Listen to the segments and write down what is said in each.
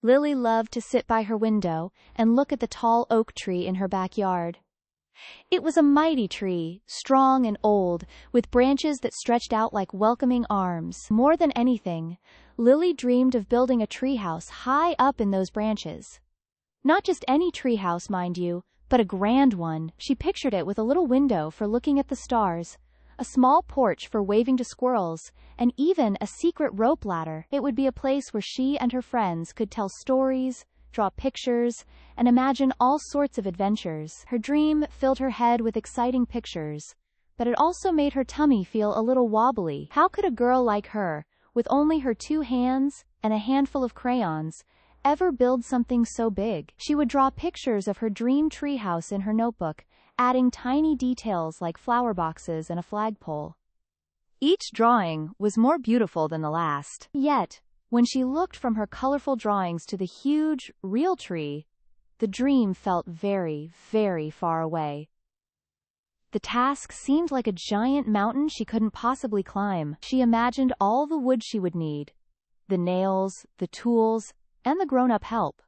Lily loved to sit by her window and look at the tall oak tree in her backyard. It was a mighty tree, strong and old, with branches that stretched out like welcoming arms. More than anything, Lily dreamed of building a treehouse high up in those branches. Not just any treehouse, mind you, but a grand one. She pictured it with a little window for looking at the stars, a small porch for waving to squirrels, and even a secret rope ladder. It would be a place where she and her friends could tell stories, draw pictures, and imagine all sorts of adventures. Her dream filled her head with exciting pictures, but it also made her tummy feel a little wobbly. How could a girl like her, with only her 2 hands and a handful of crayons, ever build something so big? She would draw pictures of her dream treehouse in her notebook, adding tiny details like flower boxes and a flagpole. Each drawing was more beautiful than the last. Yet, when she looked from her colorful drawings to the huge, real tree, the dream felt very, very far away. The task seemed like a giant mountain she couldn't possibly climb. She imagined all the wood she would need, the nails, the tools, and the grown-up help.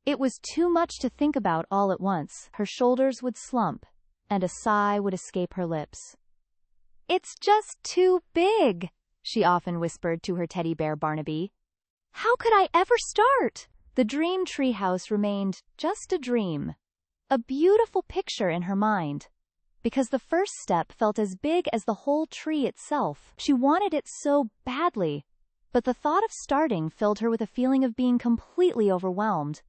It was too much to think about all at once. Her shoulders would slump, and a sigh would escape her lips. "It's just too big," she often whispered to her teddy bear Barnaby. "How could I ever start?" The dream treehouse remained just a dream, a beautiful picture in her mind, because the first step felt as big as the whole tree itself. She wanted it so badly, but the thought of starting filled her with a feeling of being completely overwhelmed.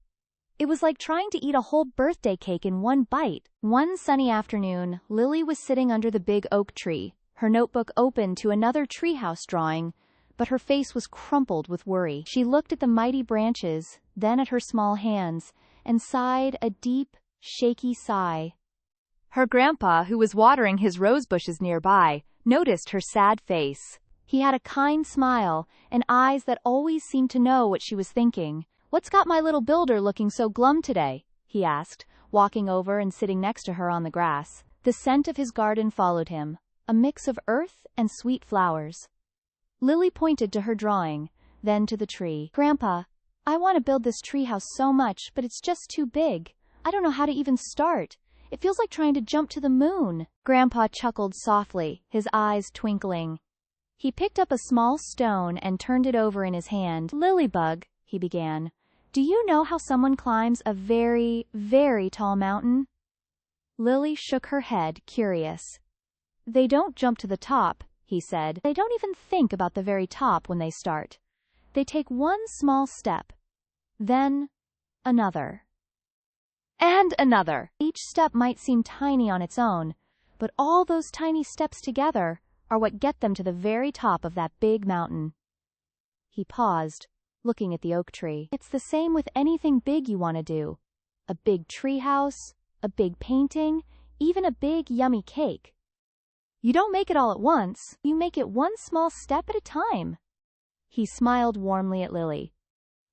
It was like trying to eat a whole birthday cake in one bite. One sunny afternoon, Lily was sitting under the big oak tree, her notebook open to another treehouse drawing, but her face was crumpled with worry. She looked at the mighty branches, then at her small hands, and sighed a deep, shaky sigh. Her grandpa, who was watering his rose bushes nearby, noticed her sad face. He had a kind smile and eyes that always seemed to know what she was thinking. "What's got my little builder looking so glum today?" he asked, walking over and sitting next to her on the grass. The scent of his garden followed him, a mix of earth and sweet flowers. Lily pointed to her drawing, then to the tree. "Grandpa, I want to build this treehouse so much, but it's just too big. I don't know how to even start. It feels like trying to jump to the moon." Grandpa chuckled softly, his eyes twinkling. He picked up a small stone and turned it over in his hand. "Lilybug," he began, "do you know how someone climbs a very, very tall mountain?" Lily shook her head, curious. "They don't jump to the top," he said. "They don't even think about the very top when they start. They take one small step, then another, and another. Each step might seem tiny on its own, but all those tiny steps together are what get them to the very top of that big mountain." He paused, looking at the oak tree. "It's the same with anything big you want to do. A big treehouse, a big painting, even a big yummy cake. You don't make it all at once, you make it one small step at a time." He smiled warmly at Lily.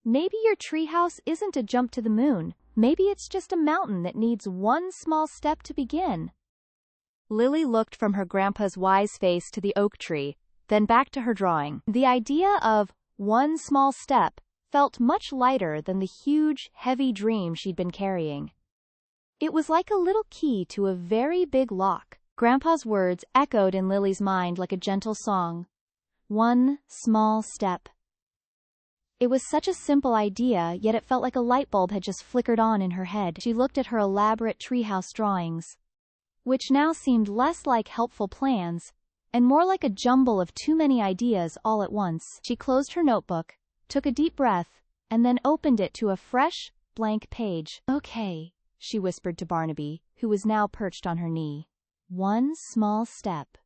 "Maybe your treehouse isn't a jump to the moon. Maybe it's just a mountain that needs one small step to begin." Lily looked from her grandpa's wise face to the oak tree, then back to her drawing. The idea of one small step felt much lighter than the huge, heavy dream she'd been carrying. It was like a little key to a very big lock. Grandpa's words echoed in Lily's mind like a gentle song. One small step. It was such a simple idea, yet it felt like a light bulb had just flickered on in her head. She looked at her elaborate treehouse drawings, which now seemed less like helpful plans and more like a jumble of too many ideas all at once. She closed her notebook, took a deep breath, and then opened it to a fresh, blank page. "Okay," she whispered to Barnaby, who was now perched on her knee. One small step.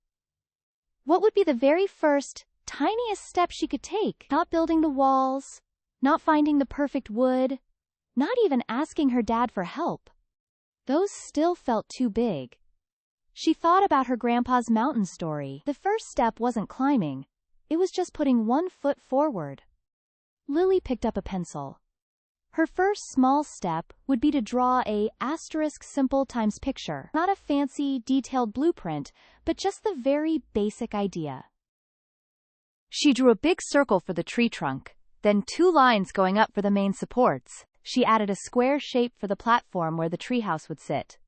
What would be the very first, tiniest step she could take? Not building the walls, not finding the perfect wood, not even asking her dad for help. Those still felt too big. She thought about her grandpa's mountain story. The first step wasn't climbing. It was just putting one foot forward. Lily picked up a pencil. Her first small step would be to draw a asterisk simple times picture. Not a fancy, detailed blueprint, but just the very basic idea. She drew a big circle for the tree trunk, then 2 lines going up for the main supports. She added a square shape for the platform where the treehouse would sit.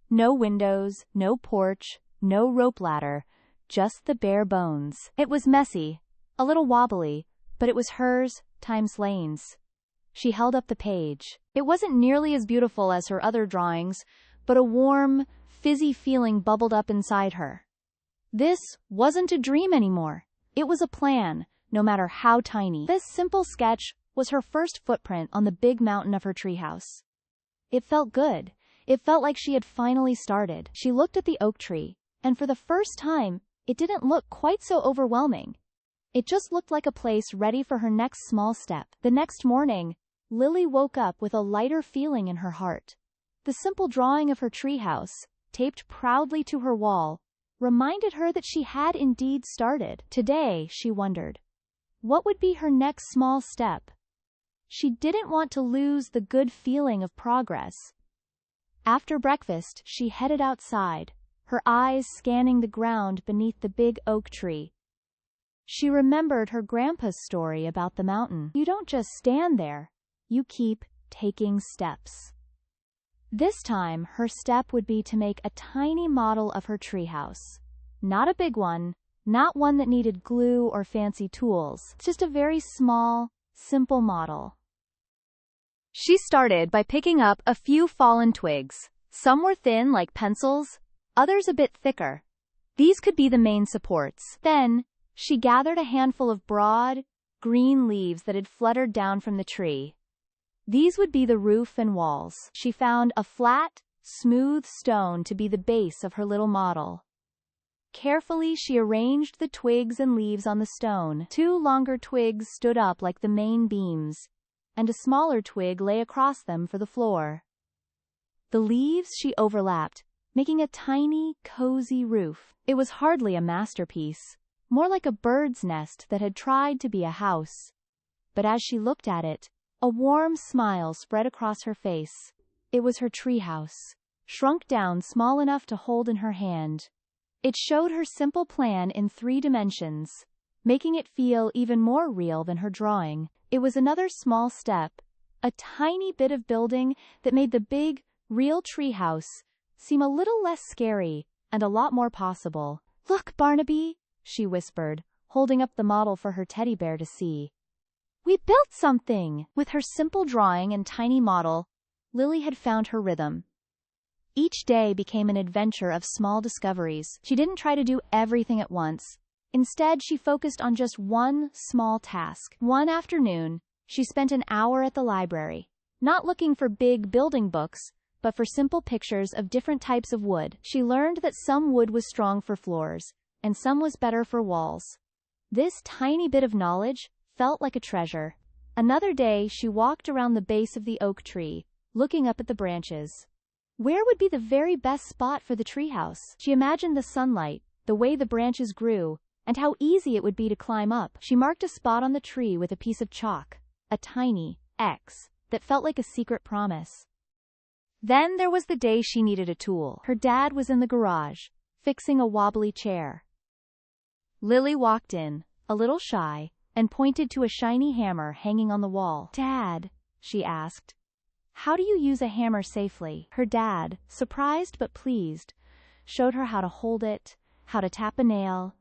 No windows, no porch, no rope ladder, just the bare bones. It was messy, a little wobbly, but it was hers, times Lane's. She held up the page. It wasn't nearly as beautiful as her other drawings, but a warm, fizzy feeling bubbled up inside her. This wasn't a dream anymore. It was a plan, no matter how tiny. This simple sketch was her first footprint on the big mountain of her treehouse. It felt good. It felt like she had finally started. She looked at the oak tree, and for the first time, it didn't look quite so overwhelming. It just looked like a place ready for her next small step. The next morning, Lily woke up with a lighter feeling in her heart. The simple drawing of her treehouse, taped proudly to her wall, reminded her that she had indeed started. Today, she wondered, what would be her next small step? She didn't want to lose the good feeling of progress. After breakfast, she headed outside, her eyes scanning the ground beneath the big oak tree. She remembered her grandpa's story about the mountain. You don't just stand there, you keep taking steps. This time, her step would be to make a tiny model of her treehouse. Not a big one, not one that needed glue or fancy tools, just a very small, simple model. She started by picking up a few fallen twigs. Some were thin like pencils, others a bit thicker. These could be the main supports. Then, she gathered a handful of broad, green leaves that had fluttered down from the tree. These would be the roof and walls. She found a flat, smooth stone to be the base of her little model. Carefully, she arranged the twigs and leaves on the stone. 2 longer twigs stood up like the main beams, and a smaller twig lay across them for the floor. The leaves she overlapped, making a tiny, cozy roof. It was hardly a masterpiece, more like a bird's nest that had tried to be a house. But as she looked at it, a warm smile spread across her face. It was her treehouse, shrunk down small enough to hold in her hand. It showed her simple plan in 3 dimensions, making it feel even more real than her drawing. It was another small step, a tiny bit of building that made the big, real treehouse seem a little less scary and a lot more possible. Look, Barnaby, she whispered, holding up the model for her teddy bear to see. We built something! With her simple drawing and tiny model, Lily had found her rhythm. Each day became an adventure of small discoveries. She didn't try to do everything at once. Instead, she focused on just one small task. One afternoon, she spent an hour at the library, not looking for big building books, but for simple pictures of different types of wood. She learned that some wood was strong for floors, and some was better for walls. This tiny bit of knowledge felt like a treasure. Another day, she walked around the base of the oak tree, looking up at the branches. Where would be the very best spot for the treehouse? She imagined the sunlight, the way the branches grew, and how easy it would be to climb up. She marked a spot on the tree with a piece of chalk, a tiny X, that felt like a secret promise. Then there was the day she needed a tool. Her dad was in the garage, fixing a wobbly chair. Lily walked in, a little shy, and pointed to a shiny hammer hanging on the wall. Dad, she asked, how do you use a hammer safely? Her dad, surprised but pleased, showed her how to hold it, how to tap a nail,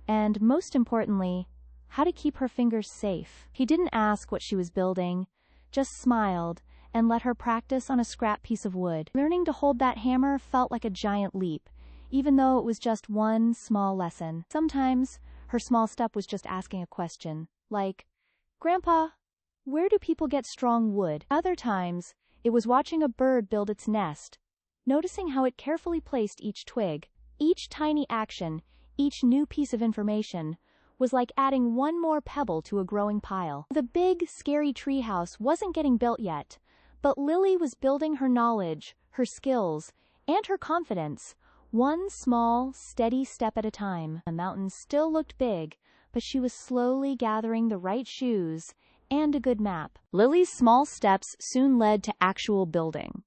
and, most importantly, how to keep her fingers safe. He didn't ask what she was building, just smiled and let her practice on a scrap piece of wood. Learning to hold that hammer felt like a giant leap, even though it was just one small lesson. Sometimes, her small step was just asking a question, like, Grandpa, where do people get strong wood? Other times, it was watching a bird build its nest, noticing how it carefully placed each twig. Each tiny action, each new piece of information, was like adding one more pebble to a growing pile. The big, scary treehouse wasn't getting built yet, but Lily was building her knowledge, her skills, and her confidence, one small, steady step at a time. The mountain still looked big, but she was slowly gathering the right shoes and a good map. Lily's small steps soon led to actual building.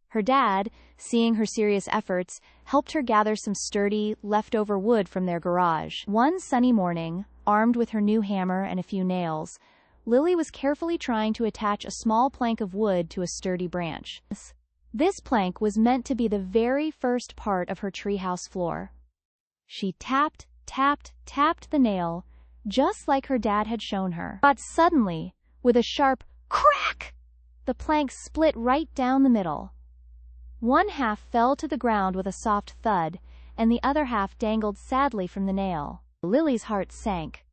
Her dad, seeing her serious efforts, helped her gather some sturdy, leftover wood from their garage. One sunny morning, armed with her new hammer and a few nails, Lily was carefully trying to attach a small plank of wood to a sturdy branch. This plank was meant to be the very first part of her treehouse floor. She tapped, tapped, tapped the nail, just like her dad had shown her. But suddenly, with a sharp crack, the plank split right down the middle. One half fell to the ground with a soft thud, and the other half dangled sadly from the nail. Lily's heart sank.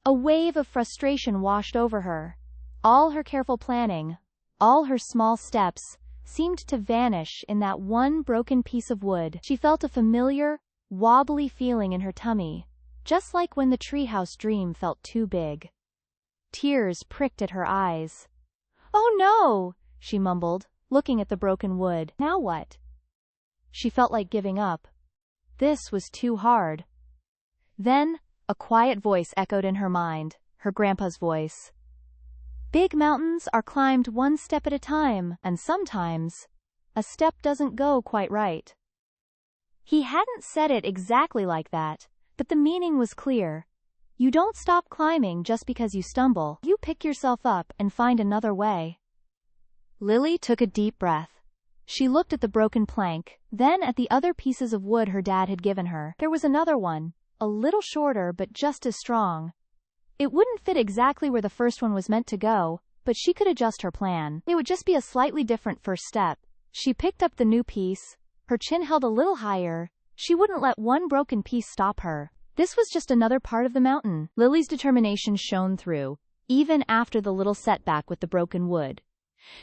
A wave of frustration washed over her. All her careful planning, all her small steps, seemed to vanish in that one broken piece of wood. She felt a familiar, wobbly feeling in her tummy, just like when the treehouse dream felt too big. Tears pricked at her eyes. "Oh no!" she mumbled, looking at the broken wood. Now what? She felt like giving up. This was too hard. Then, a quiet voice echoed in her mind, her grandpa's voice. "Big mountains are climbed one step at a time, and sometimes a step doesn't go quite right." He hadn't said it exactly like that, but the meaning was clear. You don't stop climbing just because you stumble. You pick yourself up and find another way. Lily took a deep breath. She looked at the broken plank, then at the other pieces of wood her dad had given her. There was another one, a little shorter but just as strong. It wouldn't fit exactly where the first one was meant to go, but she could adjust her plan. It would just be a slightly different first step. She picked up the new piece, her chin held a little higher. She wouldn't let one broken piece stop her. This was just another part of the mountain. Lily's determination shone through, even after the little setback with the broken wood.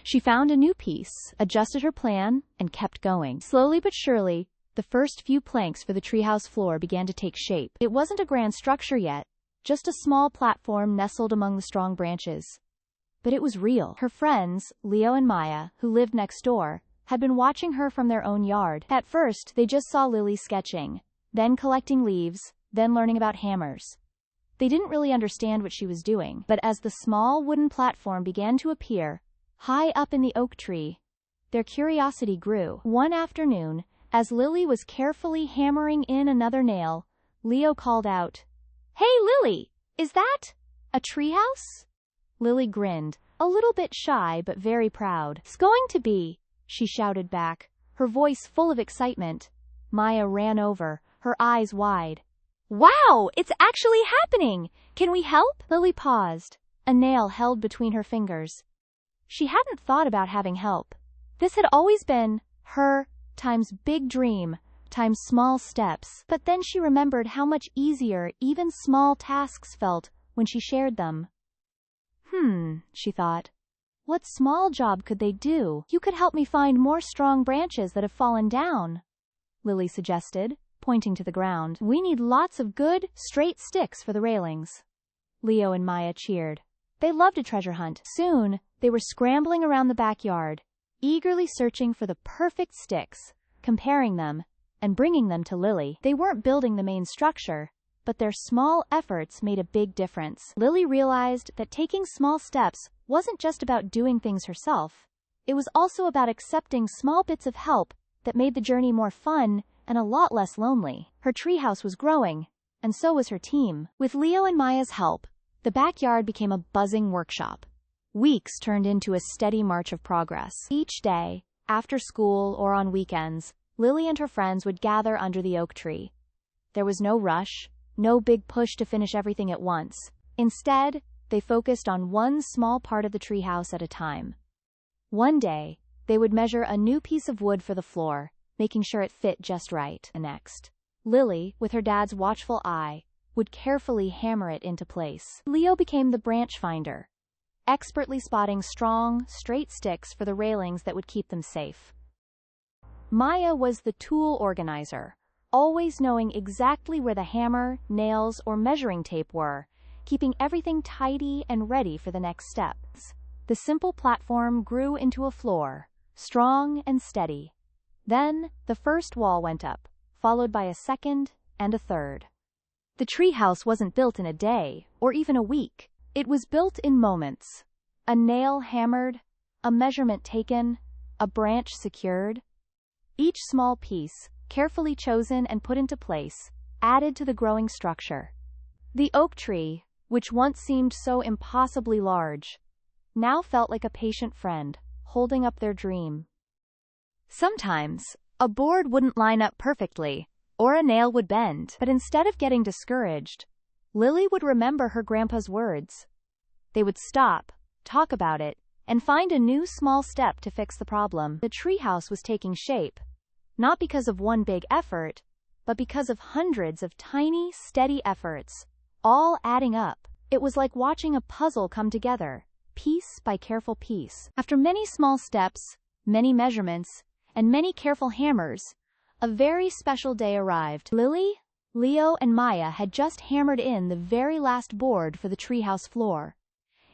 She found a new piece, adjusted her plan, and kept going. Slowly but surely, the first few planks for the treehouse floor began to take shape. It wasn't a grand structure yet, just a small platform nestled among the strong branches. But it was real. Her friends, Leo and Maya, who lived next door, had been watching her from their own yard. At first, they just saw Lily sketching, then collecting leaves, then learning about hammers. They didn't really understand what she was doing, but as the small wooden platform began to appear, high up in the oak tree, their curiosity grew. One afternoon, as Lily was carefully hammering in another nail, Leo called out, "Hey Lily, is that a treehouse?" Lily grinned, a little bit shy but very proud. "It's going to be," she shouted back, her voice full of excitement. Maya ran over, her eyes wide. "Wow, it's actually happening! Can we help?" Lily paused, a nail held between her fingers. She hadn't thought about having help. This had always been her times big dream, times small steps. But then she remembered how much easier even small tasks felt when she shared them. She thought. What small job could they do? "You could help me find more strong branches that have fallen down," Lily suggested, pointing to the ground. "We need lots of good, straight sticks for the railings." Leo and Maya cheered. They loved a treasure hunt. Soon, they were scrambling around the backyard, eagerly searching for the perfect sticks, comparing them, and bringing them to Lily. They weren't building the main structure, but their small efforts made a big difference. Lily realized that taking small steps wasn't just about doing things herself. It was also about accepting small bits of help that made the journey more fun and a lot less lonely. Her treehouse was growing, and so was her team. With Leo and Maya's help, the backyard became a buzzing workshop. Weeks turned into a steady march of progress. Each day, after school or on weekends, Lily and her friends would gather under the oak tree. There was no rush, no big push to finish everything at once. Instead, they focused on one small part of the treehouse at a time. One day, they would measure a new piece of wood for the floor, making sure it fit just right. The next, Lily, with her dad's watchful eye, would carefully hammer it into place. Leo became the branch finder, expertly spotting strong, straight sticks for the railings that would keep them safe. Maya was the tool organizer, always knowing exactly where the hammer, nails, or measuring tape were, keeping everything tidy and ready for the next steps. The simple platform grew into a floor, strong and steady. Then, the first wall went up, followed by a second and a third. The treehouse wasn't built in a day, or even a week. It was built in moments. A nail hammered, a measurement taken, a branch secured. Each small piece, carefully chosen and put into place, added to the growing structure. The oak tree, which once seemed so impossibly large, now felt like a patient friend, holding up their dream. Sometimes, a board wouldn't line up perfectly, or a nail would bend, but instead of getting discouraged, Lily would remember her grandpa's words. They would stop, talk about it, and find a new small step to fix the problem. The treehouse was taking shape, not because of one big effort, but because of hundreds of tiny, steady efforts, all adding up. It was like watching a puzzle come together, piece by careful piece. After many small steps, many measurements, and many careful hammers, a very special day arrived. Lily, Leo, and Maya had just hammered in the very last board for the treehouse floor.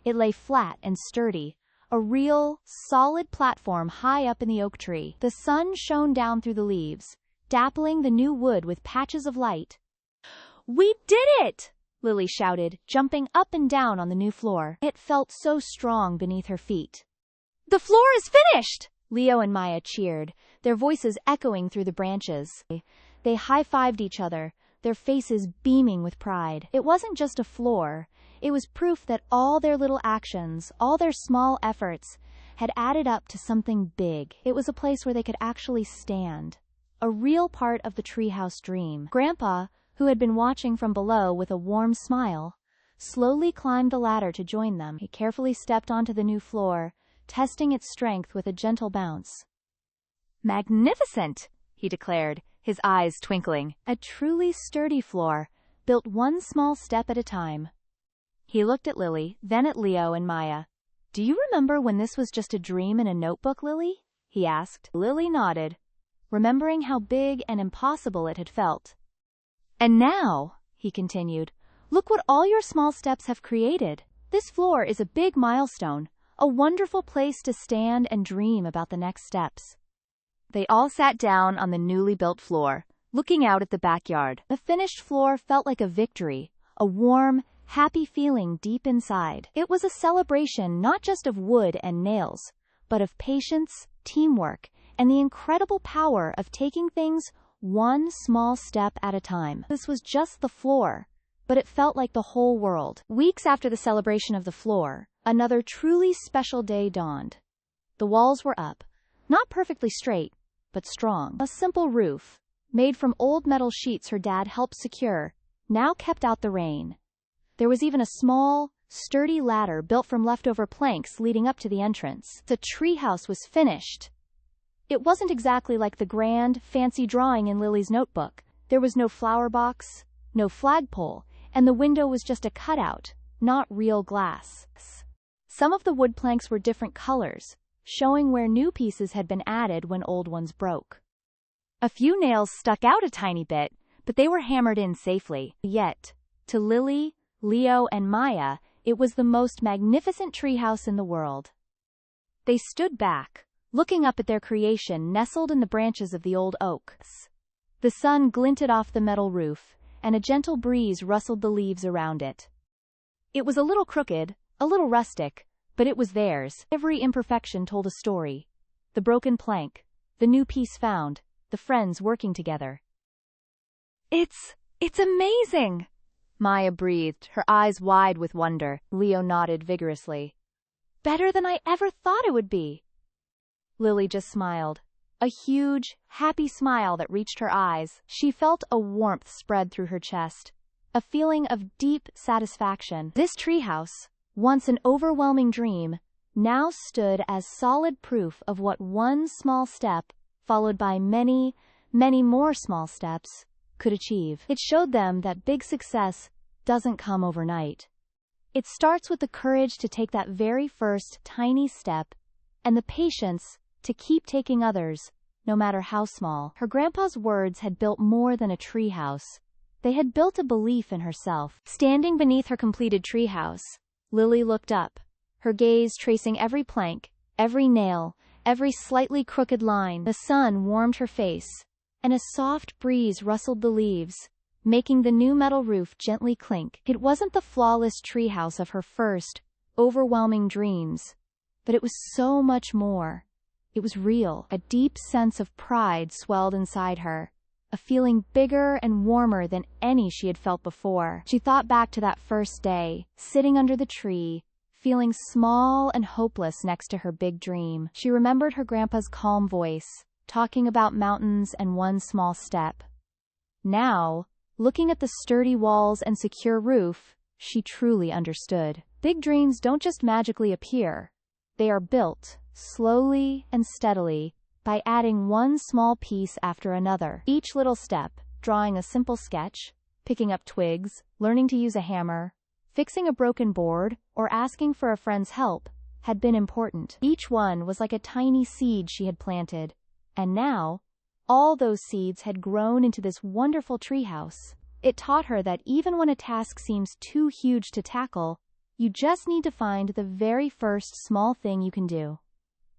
It lay flat and sturdy, a real, solid platform high up in the oak tree. The sun shone down through the leaves, dappling the new wood with patches of light. "We did it!" Lily shouted, jumping up and down on the new floor. It felt so strong beneath her feet. "The floor is finished!" Leo and Maya cheered, their voices echoing through the branches. They high-fived each other, their faces beaming with pride. It wasn't just a floor. It was proof that all their little actions, all their small efforts, had added up to something big. It was a place where they could actually stand. A real part of the treehouse dream. Grandpa, who had been watching from below with a warm smile, slowly climbed the ladder to join them. He carefully stepped onto the new floor, testing its strength with a gentle bounce. "Magnificent!" he declared, his eyes twinkling. "A truly sturdy floor, built one small step at a time." He looked at Lily, then at Leo and Maya. "Do you remember when this was just a dream in a notebook, Lily?" he asked. Lily nodded, remembering how big and impossible it had felt. "And now," he continued, "look what all your small steps have created. This floor is a big milestone, a wonderful place to stand and dream about the next steps." They all sat down on the newly built floor, looking out at the backyard. The finished floor felt like a victory, a warm, happy feeling deep inside. It was a celebration not just of wood and nails, but of patience, teamwork, and the incredible power of taking things one small step at a time. This was just the floor, but it felt like the whole world. Weeks after the celebration of the floor, another truly special day dawned. The walls were up, not perfectly straight, but strong. A simple roof, made from old metal sheets her dad helped secure, now kept out the rain. There was even a small, sturdy ladder built from leftover planks leading up to the entrance. The treehouse was finished. It wasn't exactly like the grand, fancy drawing in Lily's notebook. There was no flower box, no flagpole, and the window was just a cutout, not real glass. Some of the wood planks were different colors, showing where new pieces had been added when old ones broke. A few nails stuck out a tiny bit, but they were hammered in safely. Yet, to Lily, Leo, and Maya, it was the most magnificent treehouse in the world. They stood back, looking up at their creation nestled in the branches of the old oak. The sun glinted off the metal roof, and a gentle breeze rustled the leaves around it. It was a little crooked, a little rustic, but it was theirs. Every imperfection told a story. The broken plank, the new piece found, the friends working together. It's amazing!" Maya breathed, her eyes wide with wonder. Leo nodded vigorously. "Better than I ever thought it would be." Lily just smiled. A huge, happy smile that reached her eyes. She felt a warmth spread through her chest, a feeling of deep satisfaction. This treehouse, once an overwhelming dream, now stood as solid proof of what one small step, followed by many, many more small steps, could achieve. It showed them that big success doesn't come overnight. It starts with the courage to take that very first tiny step, and the patience to keep taking others, no matter how small. Her grandpa's words had built more than a treehouse. They had built a belief in herself. Standing beneath her completed treehouse, Lily looked up, her gaze tracing every plank, every nail, every slightly crooked line. The sun warmed her face, and a soft breeze rustled the leaves, making the new metal roof gently clink. It wasn't the flawless treehouse of her first, overwhelming dreams, but it was so much more. It was real. A deep sense of pride swelled inside her, a feeling bigger and warmer than any she had felt before. She thought back to that first day, sitting under the tree, feeling small and hopeless next to her big dream. She remembered her grandpa's calm voice, talking about mountains and one small step. Now, looking at the sturdy walls and secure roof, she truly understood. Big dreams don't just magically appear. They are built, slowly and steadily, by adding one small piece after another. Each little step, drawing a simple sketch, picking up twigs, learning to use a hammer, fixing a broken board, or asking for a friend's help, had been important. Each one was like a tiny seed she had planted, and now, all those seeds had grown into this wonderful treehouse. It taught her that even when a task seems too huge to tackle, you just need to find the very first small thing you can do.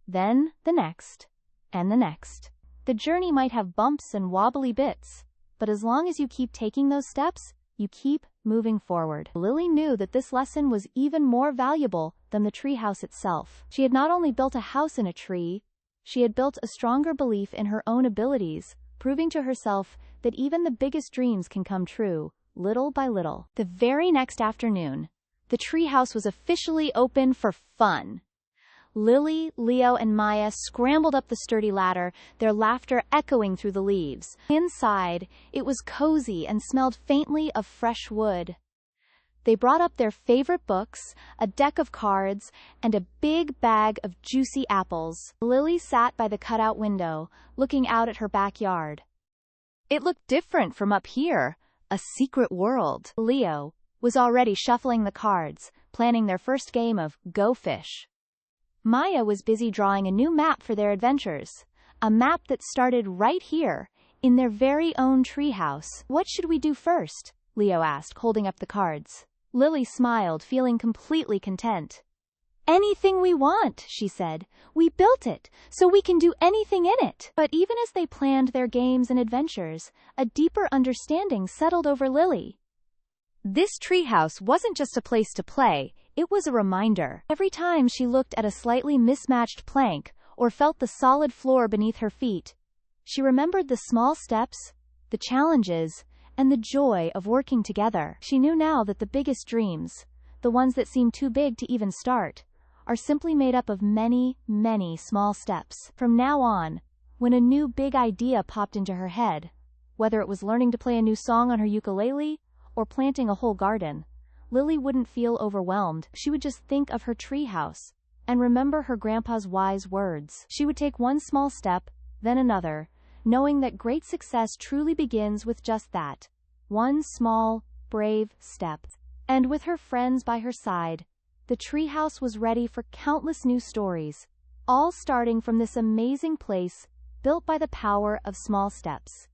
Then, the next, and the next. The journey might have bumps and wobbly bits, but as long as you keep taking those steps, you keep moving forward. Lily knew that this lesson was even more valuable than the treehouse itself. She had not only built a house in a tree, she had built a stronger belief in her own abilities, proving to herself that even the biggest dreams can come true, little by little. The very next afternoon, the treehouse was officially open for fun. Lily, Leo, and Maya scrambled up the sturdy ladder, their laughter echoing through the leaves. Inside, it was cozy and smelled faintly of fresh wood. They brought up their favorite books, a deck of cards, and a big bag of juicy apples. Lily sat by the cutout window, looking out at her backyard. It looked different from up here, a secret world. Leo was already shuffling the cards, planning their first game of Go Fish. Maya was busy drawing a new map for their adventures, a map that started right here, in their very own treehouse. What should we do first? Leo asked, holding up the cards. Lily smiled, feeling completely content. Anything we want, she said. We built it, so we can do anything in it. But even as they planned their games and adventures, a deeper understanding settled over Lily. This treehouse wasn't just a place to play, it was a reminder. Every time she looked at a slightly mismatched plank, or felt the solid floor beneath her feet, she remembered the small steps, the challenges, and the joy of working together. She knew now that the biggest dreams, the ones that seem too big to even start, are simply made up of many, many small steps. From now on, when a new big idea popped into her head, whether it was learning to play a new song on her ukulele or planting a whole garden, Lily wouldn't feel overwhelmed. She would just think of her treehouse and remember her grandpa's wise words. She would take one small step, then another, knowing that great success truly begins with just that, one small, brave step. And with her friends by her side, the treehouse was ready for countless new stories, all starting from this amazing place built by the power of small steps.